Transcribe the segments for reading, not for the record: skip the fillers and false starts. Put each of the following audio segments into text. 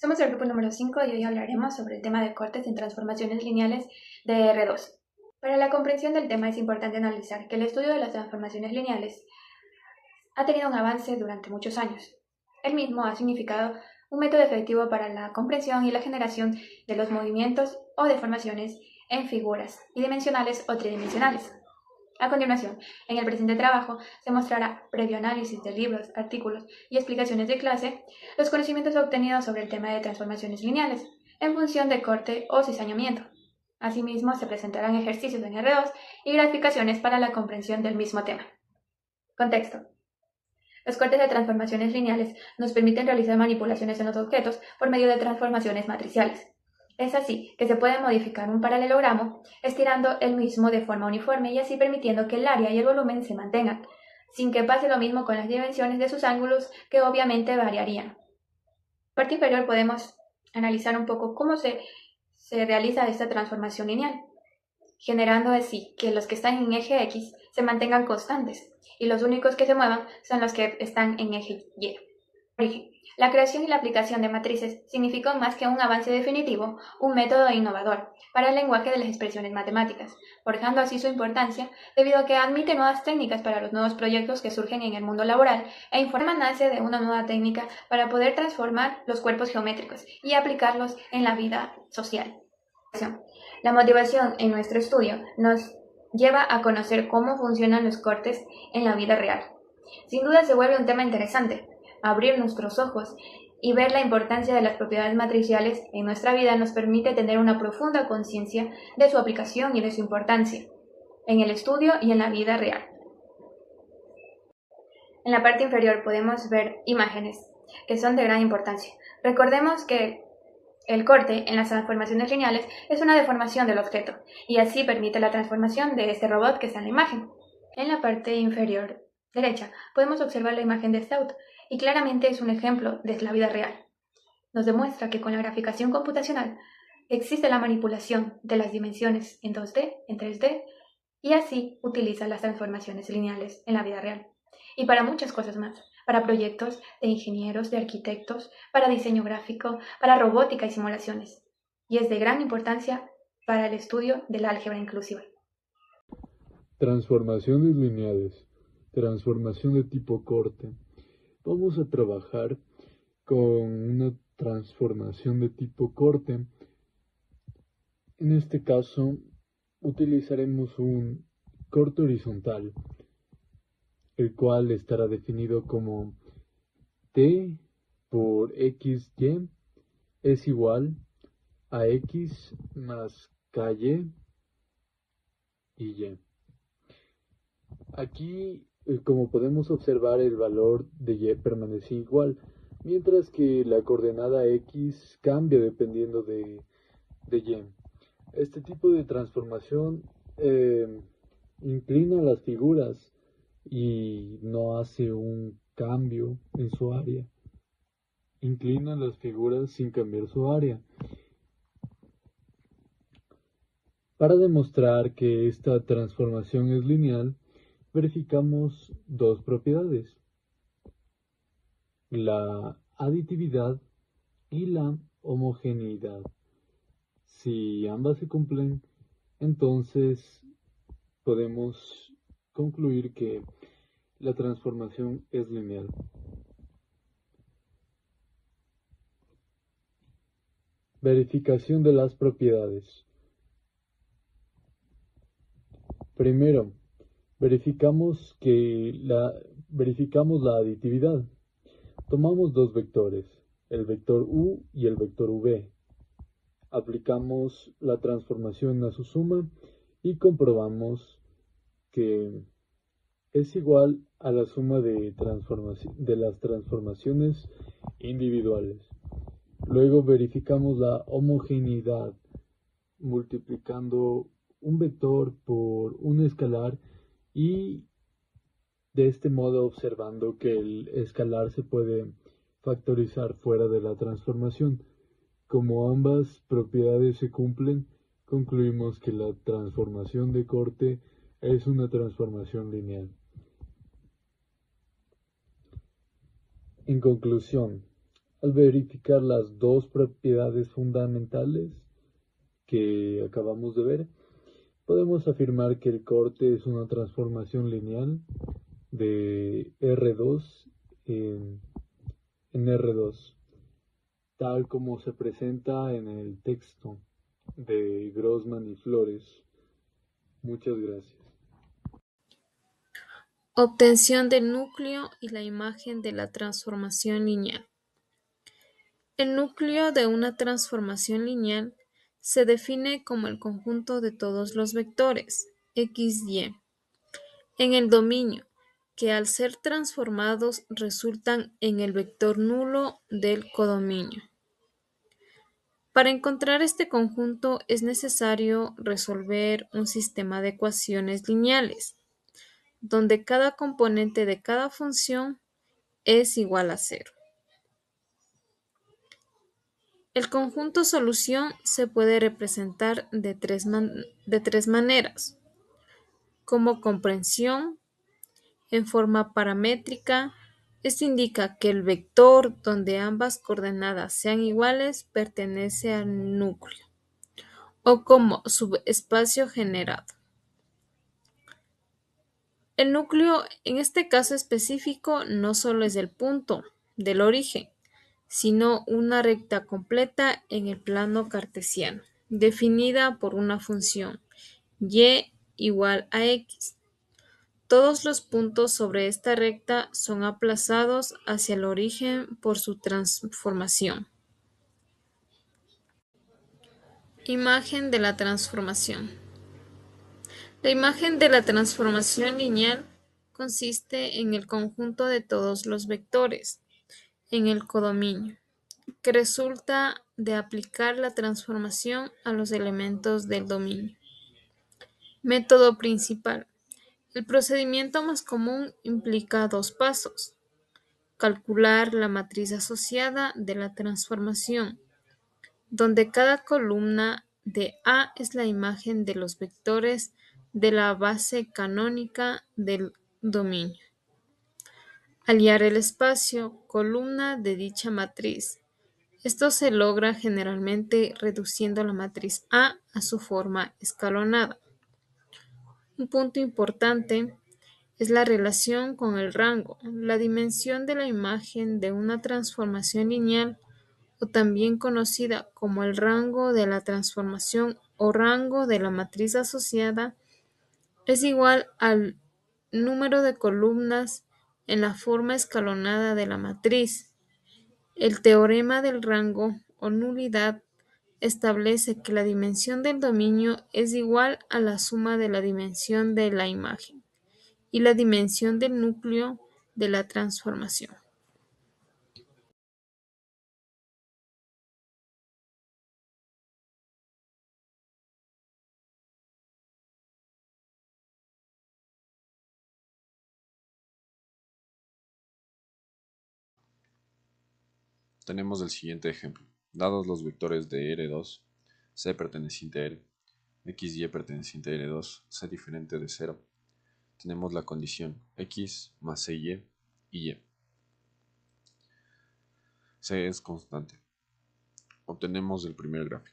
Somos el grupo número 5 y hoy hablaremos sobre el tema de cortes en transformaciones lineales de R2. Para la comprensión del tema es importante analizar que el estudio de las transformaciones lineales ha tenido un avance durante muchos años. El mismo ha significado un método efectivo para la comprensión y la generación de los movimientos o deformaciones en figuras bidimensionales o tridimensionales. A continuación, en el presente trabajo se mostrará, previo análisis de libros, artículos y explicaciones de clase, los conocimientos obtenidos sobre el tema de transformaciones lineales, en función de corte o cizañamiento. Asimismo, se presentarán ejercicios en R2 y graficaciones para la comprensión del mismo tema. Contexto. Los cortes de transformaciones lineales nos permiten realizar manipulaciones en los objetos por medio de transformaciones matriciales. Es así que se puede modificar un paralelogramo estirando el mismo de forma uniforme y así permitiendo que el área y el volumen se mantengan, sin que pase lo mismo con las dimensiones de sus ángulos que obviamente variarían. En la parte inferior podemos analizar un poco cómo se realiza esta transformación lineal, generando así que los que están en eje X se mantengan constantes y los únicos que se muevan son los que están en eje Y. Origen. La creación y la aplicación de matrices significó más que un avance definitivo, un método innovador para el lenguaje de las expresiones matemáticas, forjando así su importancia debido a que admite nuevas técnicas para los nuevos proyectos que surgen en el mundo laboral e informa nace de una nueva técnica para poder transformar los cuerpos geométricos y aplicarlos en la vida social. La motivación en nuestro estudio nos lleva a conocer cómo funcionan los cortes en la vida real. Sin duda se vuelve un tema interesante. Abrir nuestros ojos y ver la importancia de las propiedades matriciales en nuestra vida nos permite tener una profunda conciencia de su aplicación y de su importancia en el estudio y en la vida real. En la parte inferior podemos ver imágenes que son de gran importancia. Recordemos que el corte en las transformaciones lineales es una deformación del objeto y así permite la transformación de este robot que está en la imagen. En la parte inferior derecha podemos observar la imagen de este auto y claramente es un ejemplo de la vida real. Nos demuestra que con la graficación computacional existe la manipulación de las dimensiones en 2D, en 3D y así utiliza las transformaciones lineales en la vida real. Y para muchas cosas más, para proyectos de ingenieros, de arquitectos, para diseño gráfico, para robótica y simulaciones. Y es de gran importancia para el estudio del álgebra inclusiva. Transformaciones lineales, transformación de tipo corte. Vamos a trabajar con una transformación de tipo corte. En este caso, utilizaremos un corte horizontal, el cual estará definido como T por XY es igual a X más KY y Y. Aquí, como podemos observar, el valor de Y permanece igual, mientras que la coordenada X cambia dependiendo de Y. Este tipo de transformación inclina las figuras y no hace un cambio en su área. Inclina las figuras sin cambiar su área. Para demostrar que esta transformación es lineal, verificamos dos propiedades: la aditividad y la homogeneidad. Si ambas se cumplen, entonces podemos concluir que la transformación es lineal. Verificación de las propiedades. Primero, verificamos la aditividad. Tomamos dos vectores, el vector u y el vector v. Aplicamos la transformación a su suma y comprobamos que es igual a la suma de las transformaciones individuales. Luego verificamos la homogeneidad multiplicando un vector por un escalar y de este modo observando que el escalar se puede factorizar fuera de la transformación. Como ambas propiedades se cumplen, concluimos que la transformación de corte es una transformación lineal. En conclusión, Al verificar las dos propiedades fundamentales que acabamos de ver, podemos afirmar que el corte es una transformación lineal de R2 en, en R2, tal como se presenta en el texto de Grossman y Flores. Muchas gracias. Obtención del núcleo y la imagen de la transformación lineal. El núcleo de una transformación lineal se define como el conjunto de todos los vectores x, y en el dominio, que al ser transformados resultan en el vector nulo del codominio. Para encontrar este conjunto es necesario resolver un sistema de ecuaciones lineales, donde cada componente de cada función es igual a cero. El conjunto solución se puede representar de tres maneras: como comprensión, en forma paramétrica. Esto indica que el vector donde ambas coordenadas sean iguales pertenece al núcleo, o como subespacio generado. El núcleo en este caso específico no solo es el punto del origen, sino una recta completa en el plano cartesiano, definida por una función y igual a x. Todos los puntos sobre esta recta son aplazados hacia el origen por su transformación. Imagen de la transformación. La imagen de la transformación lineal consiste en el conjunto de todos los vectores en el codominio, que resulta de aplicar la transformación a los elementos del dominio. Método principal. El procedimiento más común implica dos pasos: calcular la matriz asociada de la transformación, donde cada columna de A es la imagen de los vectores de la base canónica del dominio. Hallar el espacio columna de dicha matriz. Esto se logra generalmente reduciendo la matriz A a su forma escalonada. Un punto importante es la relación con el rango, la dimensión de la imagen de una transformación lineal, o también conocida como el rango de la transformación o rango de la matriz asociada, es igual al número de columnas en la forma escalonada de la matriz. El teorema del rango o nulidad establece que la dimensión del dominio es igual a la suma de la dimensión de la imagen y la dimensión del núcleo de la transformación. Tenemos el siguiente ejemplo. Dados los vectores de R2, C perteneciente a R, X, Y perteneciente a R2, C diferente de 0, tenemos la condición X más CY y Y. C es constante. Obtenemos el primer gráfico.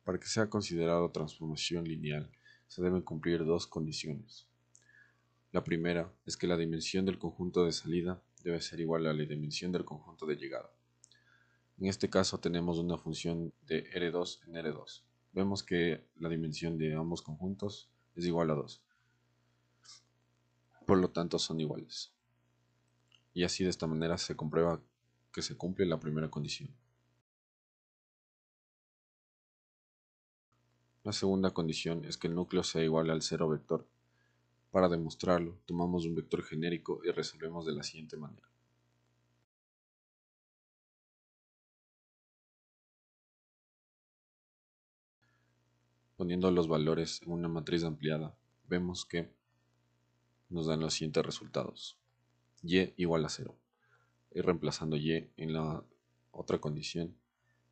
Para que sea considerado transformación lineal, se deben cumplir dos condiciones. La primera es que la dimensión del conjunto de salida debe ser igual a la dimensión del conjunto de llegada. En este caso tenemos una función de R2 en R2. Vemos que la dimensión de ambos conjuntos es igual a 2. Por lo tanto son iguales. Y así de esta manera se comprueba que se cumple la primera condición. La segunda condición es que el núcleo sea igual al cero vector. Para demostrarlo, tomamos un vector genérico y resolvemos de la siguiente manera. Poniendo los valores en una matriz ampliada, vemos que nos dan los siguientes resultados. Y igual a 0. Y reemplazando y en la otra condición,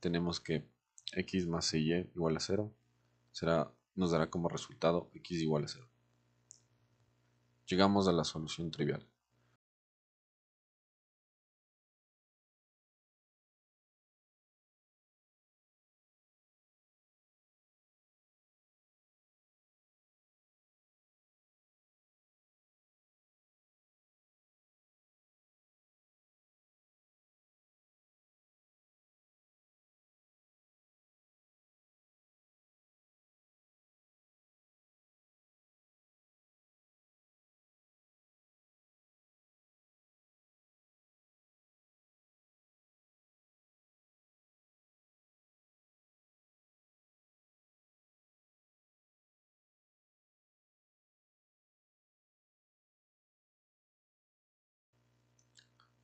tenemos que x más cy igual a 0 nos dará como resultado x igual a 0. Llegamos a la solución trivial.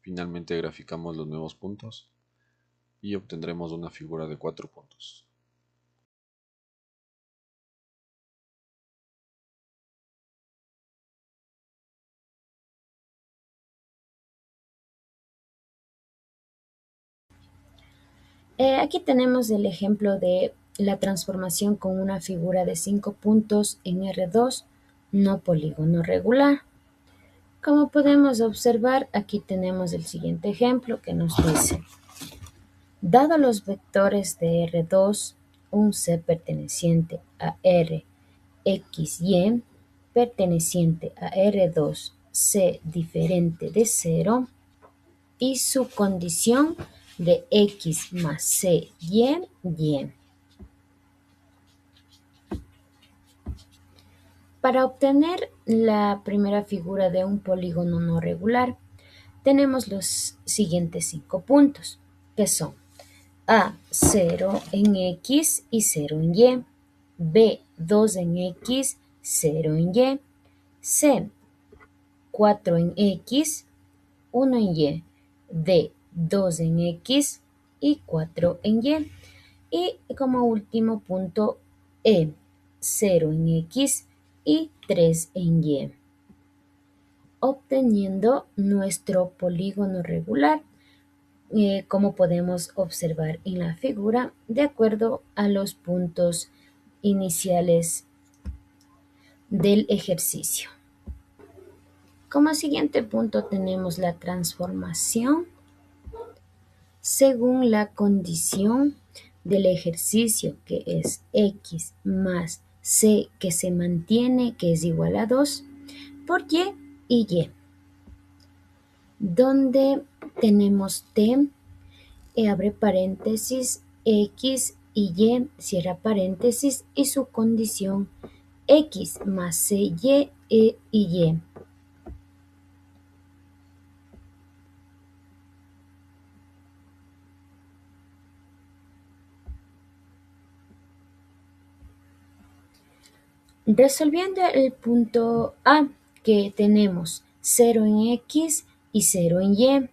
Finalmente graficamos los nuevos puntos y obtendremos una figura de 4 puntos. Aquí tenemos el ejemplo de la transformación con una figura de 5 puntos en R2, no polígono regular. Como podemos observar, aquí tenemos el siguiente ejemplo que nos dice: dado los vectores de R2, un C perteneciente a R, X, Y, perteneciente a R2, C diferente de 0, y su condición de X más C, Y, Y. Para obtener la primera figura de un polígono no regular, tenemos los siguientes 5 puntos, que son A, 0 en X y 0 en Y, B, 2 en X, 0 en Y, C, 4 en X, 1 en Y, D, 2 en X y 4 en Y. Y como último punto, E, 0 en X y 3 en Y. Obteniendo nuestro polígono regular, como podemos observar en la figura, de acuerdo a los puntos iniciales del ejercicio. Como siguiente punto tenemos la transformación según la condición del ejercicio, que es X más C que se mantiene, que es igual a 2, por y Y, donde tenemos T, abre paréntesis, X y Y, cierra paréntesis, y su condición X más C, Y y Y. Resolviendo el punto A, que tenemos 0 en X y 0 en Y,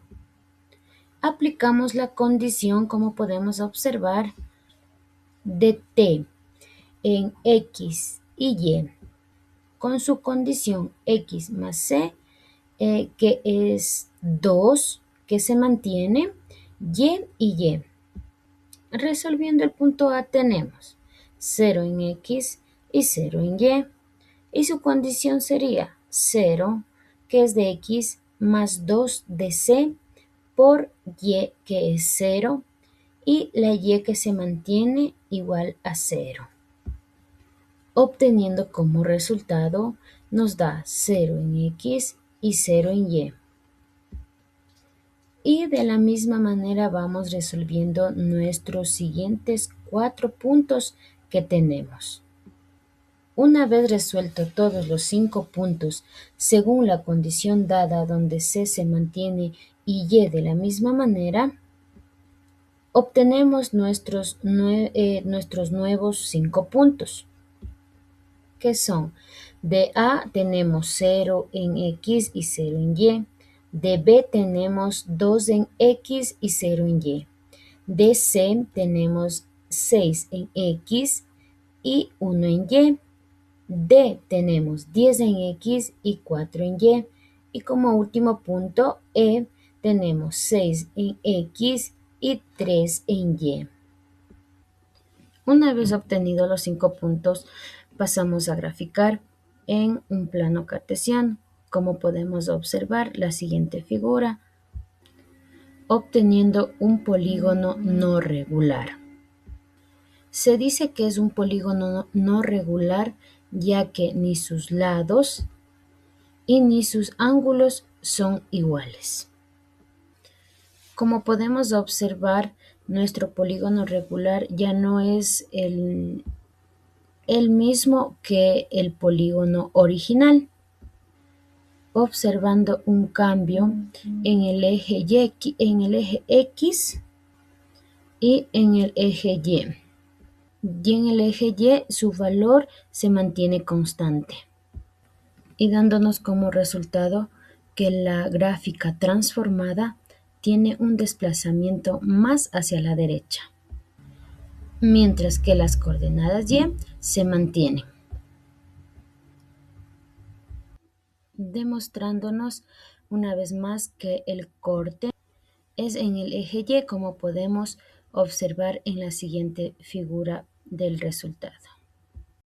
aplicamos la condición, como podemos observar, de T en X y Y, con su condición X más C, que es 2, que se mantiene, Y y Y. Resolviendo el punto A tenemos 0 en X y 0 en Y su condición sería 0, que es de X, más 2 de C por Y, que es 0, y la Y que se mantiene igual a 0. Obteniendo como resultado nos da 0 en X y 0 en Y. Y de la misma manera vamos resolviendo nuestros siguientes 4 puntos que tenemos. Una vez resuelto todos los 5 puntos según la condición dada donde C se mantiene y Y de la misma manera, obtenemos nuestros nuevos 5 puntos, que son: de A tenemos 0 en X y 0 en Y, de B tenemos 2 en X y 0 en Y, de C tenemos 6 en X y 1 en Y, D tenemos 10 en X y 4 en Y, y como último punto E tenemos 6 en X y 3 en Y. Una vez obtenidos los 5 puntos, pasamos a graficar en un plano cartesiano. Como podemos observar la siguiente figura, obteniendo un polígono no regular. Se dice que es un polígono no regular ya que ni sus lados y ni sus ángulos son iguales. Como podemos observar, nuestro polígono regular ya no es el mismo que el polígono original, observando un cambio en el eje X y en el eje Y. Y en el eje Y su valor se mantiene constante, y dándonos como resultado que la gráfica transformada tiene un desplazamiento más hacia la derecha, mientras que las coordenadas Y se mantienen, demostrándonos una vez más que el corte es en el eje Y, como podemos observar en la siguiente figura del resultado.